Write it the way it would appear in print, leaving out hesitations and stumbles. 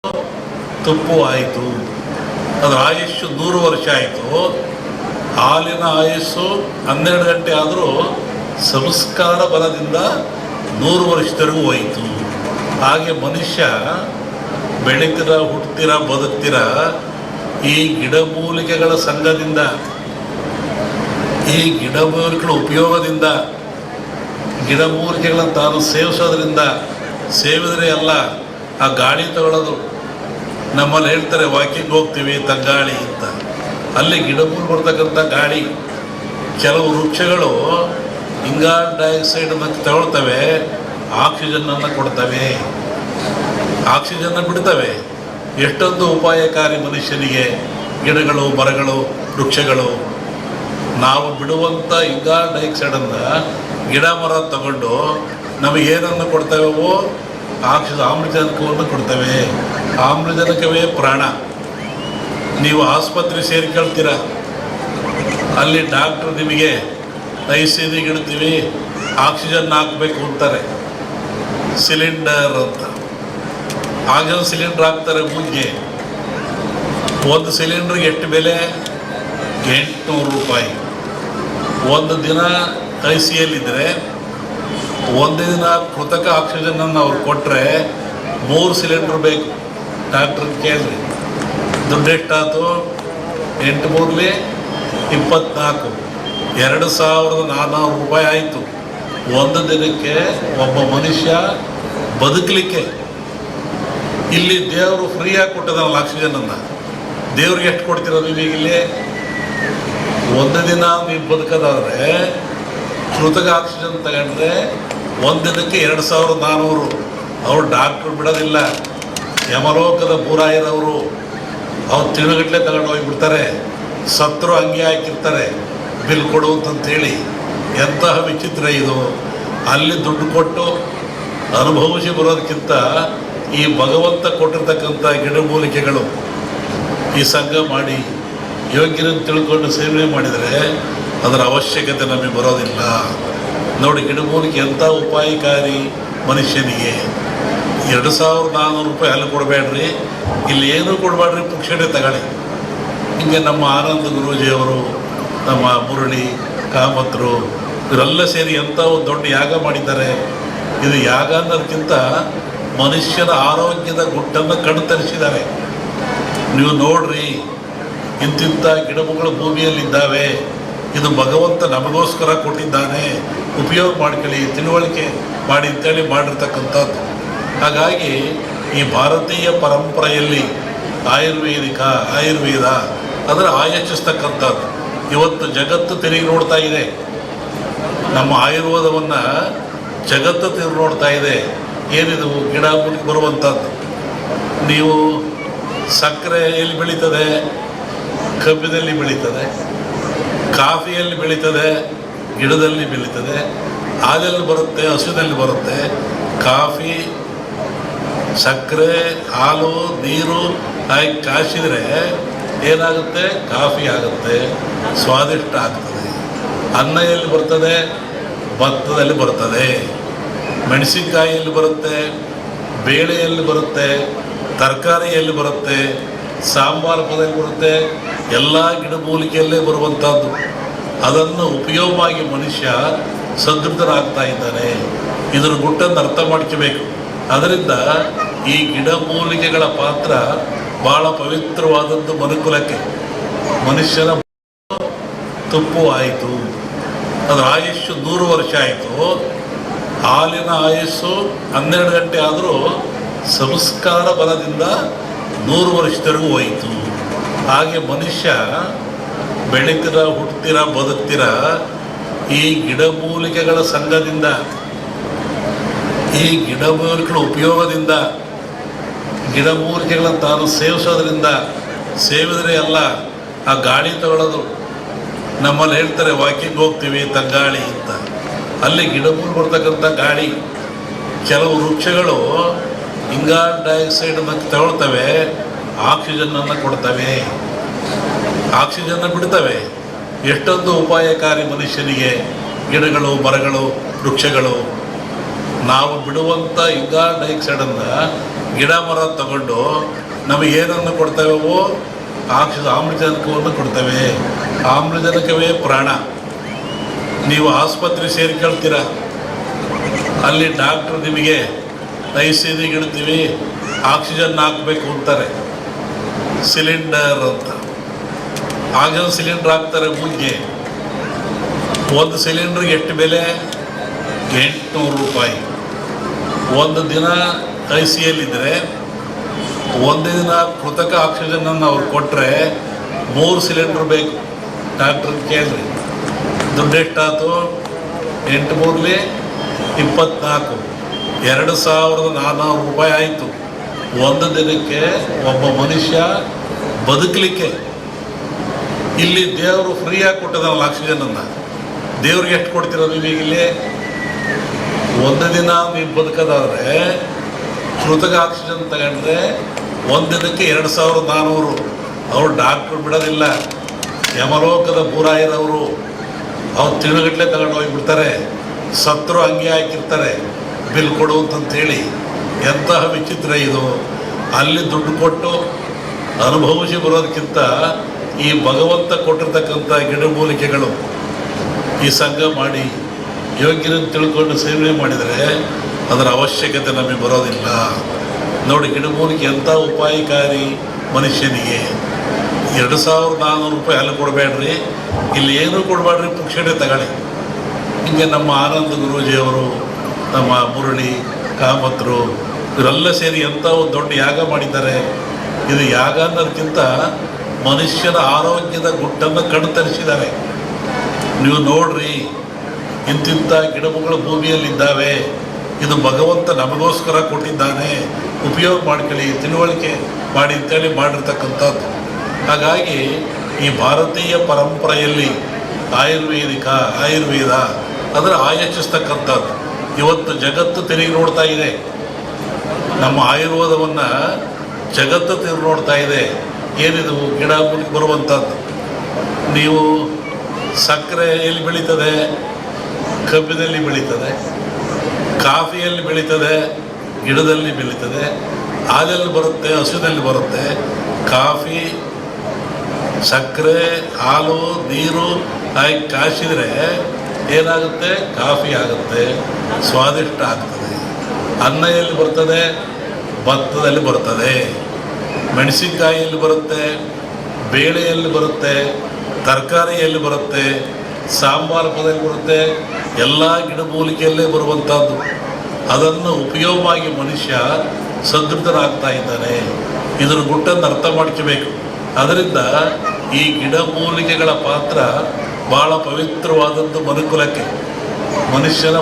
ತುಪ್ಪು ಆಯಿತು. ಅದರ ಆಯುಷ್ಯು 100 ವರ್ಷ ಆಯಿತು. ಹಾಲಿನ ಆಯುಸ್ಸು 12 ಗಂಟೆ ಆದರೂ ಸಂಸ್ಕಾರ ಬಲದಿಂದ 100 ವರ್ಷದವರೆಗೂ ಹೋಯಿತು. ಹಾಗೆ ಮನುಷ್ಯ ಬೆಳೀತೀರ, ಹುಟ್ಟುತ್ತೀರ, ಬದುಕ್ತೀರ ಈ ಗಿಡಮೂಲಿಕೆಗಳ ಸಂಘದಿಂದ, ಈ ಗಿಡಮೂಲಿಕೆಗಳ ಉಪಯೋಗದಿಂದ, ಗಿಡಮೂಲಿಕೆಗಳನ್ನು ತಾನು ಸೇವಿಸೋದ್ರಿಂದ. ಸೇವಿದ್ರೆ ಅಲ್ಲ, ಆ ಗಾಳಿ ತಗೊಳ್ಳೋದು. ನಮ್ಮಲ್ಲಿ ಹೇಳ್ತಾರೆ ವಾಕಿಂಗ್ ಹೋಗ್ತೀವಿ ತಂಗಾಳಿ ಅಂತ, ಅಲ್ಲಿ ಗಿಡಮೂಲಿಕೆ ಬರ್ತಕ್ಕಂಥ ಗಾಳಿ. ಕೆಲವು ವೃಕ್ಷಗಳು ಇಂಗಾಲ ಡೈಆಕ್ಸೈಡನ್ನು ತಗೊಳ್ತವೆ, ಆಕ್ಸಿಜನ್ನನ್ನು ಕೊಡ್ತವೆ, ಆಕ್ಸಿಜನ್ನ ಬಿಡ್ತವೆ. ಎಷ್ಟೊಂದು ಉಪಾಯಕಾರಿ ಮನುಷ್ಯನಿಗೆ ಗಿಡಗಳು, ಮರಗಳು, ವೃಕ್ಷಗಳು. ನಾವು ಬಿಡುವಂಥ ಇಂಗಾಲ ಡೈಆಕ್ಸೈಡನ್ನು ಗಿಡ ಮರ ತಗೊಂಡು ನಮಗೇನನ್ನು ಕೊಡ್ತವೆವೋ ಆಮ್ಲಜನಕವನ್ನು ಕೊಡ್ತವೆ. ಆಮ್ಲಜನಕವೇ ಪ್ರಾಣ. ನೀವು ಆಸ್ಪತ್ರೆ ಸೇರಿಕೊಳ್ತೀರ, ಅಲ್ಲಿ ಡಾಕ್ಟ್ರು ನಿಮಗೆ ICUಗೆ ಇಡ್ತೀವಿ, ಆಕ್ಸಿಜನ್ ಹಾಕಬೇಕು ಅಂತಾರೆ, ಸಿಲಿಂಡರ್ ಅಂತ. ಆಕ್ಸಿಜನ್ ಸಿಲಿಂಡರ್ ಹಾಕ್ತಾರೆ ಮುಂಚೆ. ಒಂದು ಸಿಲಿಂಡ್ರಿಗೆ ಎಷ್ಟು ಬೆಲೆ? 800 ರೂಪಾಯಿ. ಒಂದು ದಿನ ICUಯಲ್ಲಿದ್ದರೆ, ಒಂದು ದಿನ ಕೃತಕ ಆಕ್ಸಿಜನನ್ನು ಅವ್ರು ಕೊಟ್ಟರೆ 3 ಸಿಲಿಂಡ್ರ್ ಬೇಕು. ಡಾಕ್ಟ್ರಿಗೆ ಕೇಳಿರಿ, ದುಡ್ಡು ಎಷ್ಟಾಯ್ತು? 8 3 24, 2400 ರೂಪಾಯಿ ಆಯಿತು. ಒಂದು ದಿನಕ್ಕೆ ಒಬ್ಬ ಮನುಷ್ಯ ಬದುಕಲಿಕ್ಕೆ. ಇಲ್ಲಿ ದೇವರು ಫ್ರೀಯಾಗಿ ಕೊಟ್ಟದಲ್ಲ ಆಕ್ಸಿಜನನ್ನು. ದೇವ್ರಿಗೆ ಎಷ್ಟು ಕೊಡ್ತಿರೋದು ನೀವೀಗಿಲ್ಲಿ? ಒಂದು ದಿನ ನೀವು ಬದುಕೋದಾದರೆ ಕೃತಕ ಆಕ್ಸಿಜನ್ ತಗೊಂಡ್ರೆ ಒಂದು ದಿನಕ್ಕೆ 2400. ಅವ್ರು ಡಾಕ್ಟ್ರು ಬಿಡೋದಿಲ್ಲ, ಯಮಲೋಕದ ಬೂರಾಯಿರವರು ಅವ್ರು ತಿಳುಗಟ್ಟಲೆ ತಗೊಂಡು ಹೋಗಿಬಿಡ್ತಾರೆ. ಸತ್ರು ಹಂಗೆ ಹಾಕಿರ್ತಾರೆ ಬಿಲ್ ಕೊಡು ಅಂತಂತೇಳಿ. ಎಂತಹ ವಿಚಿತ್ರ ಇದು! ಅಲ್ಲಿ ದುಡ್ಡು ಕೊಟ್ಟು ಅನುಭವಿಸಿ ಬರೋದಕ್ಕಿಂತ ಈ ಭಗವಂತ ಕೊಟ್ಟಿರ್ತಕ್ಕಂಥ ಗಿಡಮೂಲಿಕೆಗಳು ಈ ಸಂಘ ಮಾಡಿ ಯೋಗ್ಯರನ್ನು ತಿಳ್ಕೊಂಡು ಸೇವನೆ ಮಾಡಿದರೆ ಅದರ ಅವಶ್ಯಕತೆ ನಮಗೆ ಬರೋದಿಲ್ಲ. ನೋಡಿ, ಗಿಡಮೂಲಿಕೆ ಎಂಥ ಉಪಾಯಕಾರಿ ಮನುಷ್ಯನಿಗೆ. 2400 ರೂಪಾಯಿ ಅಲ್ಲಿ ಕೊಡಬೇಡ್ರಿ, ಇಲ್ಲಿ ಏನೂ ಕೊಡಬೇಡ್ರಿ, ಪುಕ್ಷಣೆ ತಗೊಳ್ಳಿ. ಹಿಂಗೆ ನಮ್ಮ ಆನಂದ ಗುರೂಜಿಯವರು, ನಮ್ಮ ಮುರಳಿ ಕಾಮತ್ರು ಇವರೆಲ್ಲ ಸೇರಿ ಎಂಥ ಒಂದು ದೊಡ್ಡ ಯಾಗ ಮಾಡಿದ್ದಾರೆ. ಇದು ಯಾಗ ಅನ್ನೋದಕ್ಕಿಂತ ಮನುಷ್ಯನ ಆರೋಗ್ಯದ ಗುಟ್ಟನ್ನು ಕಣ್ತರಿಸಿದ್ದಾರೆ. ನೀವು ನೋಡ್ರಿ, ಇಂತಿಂಥ ಗಿಡಮೂಲಿಕೆಗಳು ಭೂಮಿಯಲ್ಲಿದ್ದಾವೆ. ಇದು ಭಗವಂತ ನಮಗೋಸ್ಕರ ಕೊಟ್ಟಿದ್ದಾನೆ, ಉಪಯೋಗ ಮಾಡ್ಕೊಳ್ಳಿ, ತಿಳುವಳಿಕೆ ಮಾಡಿ ಅಂತೇಳಿ ಮಾಡಿರ್ತಕ್ಕಂಥದ್ದು. ಹಾಗಾಗಿ ಈ ಭಾರತೀಯ ಪರಂಪರೆಯಲ್ಲಿ ಆಯುರ್ವೇದ ಅದರ ಆಯೋಜಿಸ್ತಕ್ಕಂಥದ್ದು. ಇವತ್ತು ಜಗತ್ತು ತಿರುಗಿ ನೋಡ್ತಾ ಇದೆ. ನಮ್ಮ ಆಯುರ್ವೇದವನ್ನು ಜಗತ್ತು ತಿರುಗಿ ನೋಡ್ತಾ ಇದೆ. ಏನಿದು ಗಿಡ ಮೂಲಿಕೆ ಬರುವಂಥದ್ದು. ನೀವು ಸಕ್ಕರೆ ಎಲ್ಲಿ ಬೆಳೀತದೆ? ಕಬ್ಬಿನಲ್ಲಿ ಬೆಳೀತದೆ, ಕಾಫಿಯಲ್ಲಿ ಬೆಳೀತದೆ, ಗಿಡದಲ್ಲಿ ಬೆಳೀತದೆ. ಹಾಲಲ್ಲಿ ಬರುತ್ತೆ, ಹಸುವಿನಲ್ಲಿ ಬರುತ್ತೆ. ಕಾಫಿ, ಸಕ್ಕರೆ, ಹಾಲು, ನೀರು ಹಾಕಿ ಕಾಯಿಸಿದರೆ ಏನಾಗುತ್ತೆ? ಕಾಫಿ ಆಗುತ್ತೆ, ಸ್ವಾದಿಷ್ಟ ಆಗ್ತದೆ. ಅನ್ನ ಎಲ್ಲಿ ಬರ್ತದೆ? ಭತ್ತದಲ್ಲಿ ಬರ್ತದೆ. ಮೆಣಸಿನಕಾಯಿಯಲ್ಲಿ ಬರುತ್ತೆ, ಬೇಳೆಯಲ್ಲಿ ಬರುತ್ತೆ, ತರಕಾರಿಯಲ್ಲಿ ಬರುತ್ತೆ, ಸಾಂಬಾರು ಪದದಲ್ಲಿ ಬರುತ್ತೆ. ಎಲ್ಲ ಗಿಡಮೂಲಿಕೆಯಲ್ಲೇ ಬರುವಂಥದ್ದು. ಅದನ್ನು ಉಪಯೋಗವಾಗಿ ಮನುಷ್ಯ ಸದೃಢರಾಗ್ತಾ ಇದ್ದಾನೆ. ಇದರ ಗುಟ್ಟನ್ನು ಅರ್ಥ ಮಾಡ್ಕೋಬೇಕು. ಅದರಿಂದ ಈ ಗಿಡಮೂಲಿಕೆಗಳ ಪಾತ್ರ ಭಾಳ ಪವಿತ್ರವಾದದ್ದು ಮನುಕುಲಕ್ಕೆ. ಮನುಷ್ಯನ ತುಪ್ಪು ಆಯಿತು. ಅದರ ಆಯುಷ್ಯು 100 ವರ್ಷ ಆಯಿತು. ಹಾಲಿನ ಆಯುಸ್ಸು 12 ಗಂಟೆ ಆದರೂ ಸಂಸ್ಕಾರ ಬಲದಿಂದ 100 ವರ್ಷದವರೆಗೂ ಹೋಯಿತು. ಹಾಗೆ ಮನುಷ್ಯ ಬೆಳೀತೀರ, ಹುಟ್ಟುತ್ತೀರ, ಬದುಕ್ತೀರ ಈ ಗಿಡಮೂಲಿಕೆಗಳ ಸಂಘದಿಂದ, ಈ ಗಿಡಮೂಲಿಕೆಗಳ ಉಪಯೋಗದಿಂದ, ಗಿಡಮೂಲಿಕೆಗಳನ್ನು ತಾನು ಸೇವಿಸೋದ್ರಿಂದ. ಸೇವಿದ್ರೆ ಅಲ್ಲ, ಆ ಗಾಳಿ ತಗೊಳ್ಳೋದು. ನಮ್ಮಲ್ಲಿ ಹೇಳ್ತಾರೆ ವಾಕಿಂಗ್ ಹೋಗ್ತೀವಿ ತಂಗಾಳಿ ಅಂತ, ಅಲ್ಲಿ ಗಿಡಮೂಲಿಕೆ ಬರ್ತಕ್ಕಂಥ ಗಾಳಿ. ಕೆಲವು ವೃಕ್ಷಗಳು ಇಂಗಾಲ ಡೈಆಕ್ಸೈಡನ್ನು ತಗೊಳ್ತವೆ, ಆಕ್ಸಿಜನ್ನನ್ನು ಕೊಡ್ತವೆ, ಆಕ್ಸಿಜನ್ನ ಬಿಡ್ತವೆ. ಎಷ್ಟೊಂದು ಉಪಾಯಕಾರಿ ಮನುಷ್ಯನಿಗೆ ಗಿಡಗಳು, ಮರಗಳು, ವೃಕ್ಷಗಳು. ನಾವು ಬಿಡುವಂಥ ಇಂಗಾಲ ಡೈಆಕ್ಸೈಡನ್ನು ಗಿಡ ಮರ ತಗೊಂಡು ನಮಗೇನನ್ನು ಕೊಡ್ತೇವೋ ಆಮ್ಲಜನಕವನ್ನು ಕೊಡ್ತೇವೆ. ಆಮ್ಲಜನಕವೇ ಪ್ರಾಣ. ನೀವು ಆಸ್ಪತ್ರೆ ಸೇರಿಕೊಳ್ತೀರ, ಅಲ್ಲಿ ಡಾಕ್ಟ್ರು ನಿಮಗೆ ಐಸಿಯುಗೆ ಇಡ್ತೀವಿ, ಆಕ್ಸಿಜನ್ ಹಾಕಬೇಕು ಅಂತಾರೆ, ಸಿಲಿಂಡರ್ ಅಂತ. ಆಗ ಸಿಲಿಂಡರ್ ಹಾಕ್ತಾರೆ ಮೂಗಿಗೆ. ಒಂದು ಸಿಲಿಂಡ್ರಿಗೆ ಎಷ್ಟು ಬೆಲೆ? 800 ರೂಪಾಯಿ. ಒಂದು ದಿನ ಐಸಿಯಲ್ಲಿದ್ದರೆ ಒಂದು ದಿನ ಕೃತಕ ಆಕ್ಸಿಜನನ್ನು ಅವ್ರು ಕೊಟ್ಟರೆ 3 ಸಿಲಿಂಡ್ರ್ ಬೇಕು. ಡಾಕ್ಟ್ರ್ ಕೇಳ್ರಿ, ದುಡ್ಡು ಎಷ್ಟಾಯ್ತು? 8 3 24, 2400 ರೂಪಾಯಿ ಆಯಿತು ಒಂದು ದಿನಕ್ಕೆ ಒಬ್ಬ ಮನುಷ್ಯ ಬದುಕಲಿಕ್ಕೆ. ಇಲ್ಲಿ ದೇವರು ಫ್ರೀಯಾಗಿ ಕೊಟ್ಟದಲ್ಲ ಆಕ್ಸಿಜನನ್ನು. ದೇವ್ರಿಗೆ ಎಷ್ಟು ಕೊಡ್ತೀರ ನೀವು? ಇಲ್ಲಿ ಒಂದು ದಿನ ನೀವು ಬದುಕೋದಾದರೆ ಕೃತಕ ಆಕ್ಸಿಜನ್ ತಗೊಂಡ್ರೆ ಒಂದು ದಿನಕ್ಕೆ 2400. ಅವ್ರು ಡಾಕ್ಟ್ರು ಬಿಡೋದಿಲ್ಲ, ಯಮಲೋಕದ ಬೂರಾಯಿರವರು ಅವ್ರು ತಿಂಗಳಗಟ್ಟಲೆ ತಗೊಂಡು ಹೋಗಿಬಿಡ್ತಾರೆ. ಸತ್ರು ಹಂಗೆ ಹಾಕಿರ್ತಾರೆ ಬಿಲ್ ಕೊಡು ಅಂತಂತೇಳಿ. ಎಂತಹ ವಿಚಿತ್ರ ಇದು! ಅಲ್ಲಿ ದುಡ್ಡು ಕೊಟ್ಟು ಅನುಭವಿಸಿ ಬರೋದಕ್ಕಿಂತ ಈ ಭಗವಂತ ಕೊಟ್ಟಿರ್ತಕ್ಕಂಥ ಗಿಡಮೂಲಿಕೆಗಳು ಈ ಸಂಘ ಮಾಡಿ ಯೋಗ್ಯರನ್ನು ತಿಳ್ಕೊಂಡು ಸೇವನೆ ಮಾಡಿದರೆ ಅದರ ಅವಶ್ಯಕತೆ ನಮಗೆ ಬರೋದಿಲ್ಲ. ನೋಡಿ, ಗಿಡಮೂಲಿಕೆ ಎಂಥ ಉಪಾಯಕಾರಿ ಮನುಷ್ಯನಿಗೆ. 2400 ರೂಪಾಯಿ ಅಲ್ಲಿ ಕೊಡಬೇಡ್ರಿ, ಇಲ್ಲಿ ಏನೂ ಕೊಡಬೇಡ್ರಿ, ಪುಕ್ಷಣೆ ತಗೊಳ್ಳಿ. ಹಿಂಗೆ ನಮ್ಮ ಆನಂದ ಗುರೂಜಿಯವರು, ನಮ್ಮ ಮುರಳಿ ಕಾಮತ್ರು ಇವರೆಲ್ಲ ಸೇರಿ ಎಂಥ ಒಂದು ದೊಡ್ಡ ಯಾಗ ಮಾಡಿದ್ದಾರೆ. ಇದು ಯಾಗ ಅನ್ನೋದಕ್ಕಿಂತ ಮನುಷ್ಯನ ಆರೋಗ್ಯದ ಗುಟ್ಟನ್ನು ಕಣ್ತರಿಸಿದ್ದಾರೆ. ನೀವು ನೋಡ್ರಿ, ಇಂತಿಂಥ ಗಿಡಮೂಗಳು ಭೂಮಿಯಲ್ಲಿದ್ದಾವೆ. ಇದು ಭಗವಂತ ನಮಗೋಸ್ಕರ ಕೊಟ್ಟಿದ್ದಾನೆ, ಉಪಯೋಗ ಮಾಡ್ಕೊಳ್ಳಿ, ತಿಳುವಳಿಕೆ ಮಾಡಿ ಅಂತೇಳಿ ಮಾಡಿರ್ತಕ್ಕಂಥದ್ದು. ಹಾಗಾಗಿ ಈ ಭಾರತೀಯ ಪರಂಪರೆಯಲ್ಲಿ ಆಯುರ್ವೇದ ಅದರ ಆಯೋಜಿಸ್ತಕ್ಕಂಥದ್ದು. ಇವತ್ತು ಜಗತ್ತು ತಿರುಗಿ ನೋಡ್ತಾ ಇದೆ. ನಮ್ಮ ಆಯುರ್ವೇದವನ್ನು ಜಗತ್ತು ತಿರುಗಿ ನೋಡ್ತಾ ಇದೆ. ಏನಿದು ಗಿಡ ಮೂಲಿಕೆ ಬರುವಂಥದ್ದು. ನೀವು ಸಕ್ಕರೆ ಎಲ್ಲಿ ಬೆಳೀತದೆ? ಕಬ್ಬಿನಲ್ಲಿ ಬೆಳೀತದೆ. ಕಾಫಿಯಲ್ಲಿ ಬೆಳೀತದೆ, ಗಿಡದಲ್ಲಿ ಬೆಳೀತದೆ. ಹಾಲಲ್ಲಿ ಬರುತ್ತೆ, ಹಸುವಿನಲ್ಲಿ ಬರುತ್ತೆ. ಕಾಫಿ, ಸಕ್ಕರೆ, ಹಾಲು, ನೀರು ಹಾಕಿ ಕಾಯಿಸಿದರೆ ಏನಾಗುತ್ತೆ? ಕಾಫಿ ಆಗುತ್ತೆ, ಸ್ವಾದಿಷ್ಟ ಆಗ್ತದೆ. ಅನ್ನ ಎಲ್ಲಿ ಬರ್ತದೆ? ಭತ್ತದಲ್ಲಿ ಬರ್ತದೆ. ಮೆಣಸಿನಕಾಯಿಯಲ್ಲಿ ಬರುತ್ತೆ, ಬೇಳೆಯಲ್ಲಿ ಬರುತ್ತೆ, ತರಕಾರಿಯಲ್ಲಿ ಬರುತ್ತೆ, ಸಾಂಬಾರು ಪದಲ್ಲಿ ಬರುತ್ತೆ. ಎಲ್ಲ ಗಿಡಮೂಲಿಕೆಯಲ್ಲೇ ಬರುವಂಥದ್ದು. ಅದನ್ನು ಉಪಯೋಗವಾಗಿ ಮನುಷ್ಯ ಸದೃಢನಾಗ್ತಾ ಇದ್ದಾನೆ. ಇದರ ಗುಟ್ಟನ್ನು ಅರ್ಥ ಮಾಡ್ಕೋಬೇಕು. ಅದರಿಂದ ಈ ಗಿಡಮೂಲಿಕೆಗಳ ಪಾತ್ರ ಭಾಳ ಪವಿತ್ರವಾದದ್ದು ಮನುಕುಲಕ್ಕೆ. ಮನುಷ್ಯನ